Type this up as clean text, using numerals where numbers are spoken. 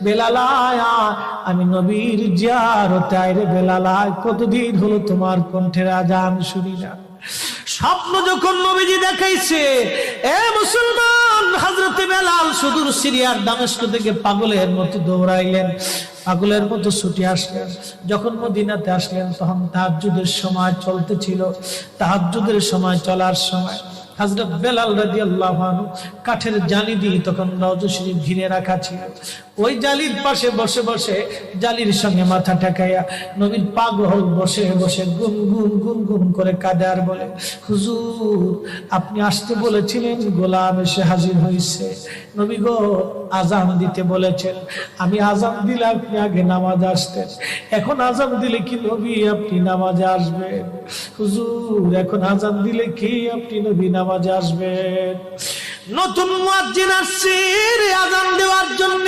বেলাল আয়া, আমি নবীর জিয়ারতে আইরে বেলাল আয়, কতদিন হলো তোমার কণ্ঠের আজান শুনি না। স্বপ্ন যখন নবীজি দেখাইছে, এ মুসলমান, হযরতে বেলাল সুদূর সিরিয়ার দামেস্ক থেকে পাগলের মতো দৌড়াইলেন, পাগলের মতো ছুটে আসলেন। যখন মদিনাতে আসলেন তখন তাহাজ্জুদের সময় চলতেছিল। তাহাজ্জুদের সময় চলার সময় হযরত বেলাল রাদিয়াল্লাহু আনহু কাঠের জালি দিয়ে তখন রওজা শরীফ ঘিরে রাখা ছিল। ওই জালির পাশে বসে বসে জালির সঙ্গে মাথা ঠেকাইয়া নবীর পাগল বসে বসে গুনগুন গুনগুন করে কাঁদে আর বলে, হুজুর আপনি আসতে বলেছিলেন, গোলাম এসে হাজির হয়েছে। নবী গো, আজান দিতে বলেছেন, আমি আজান দিলে আপনি আগে নামাজ আসতেন, এখন আজান দিলে কি নবী আপনি নামাজে আসবেন? হুজুর এখন আজান দিলে কি আপনি নবী নামাজে আসবেন? নতুন মুয়াজ্জিন আসছে আজান দেওয়ার জন্য।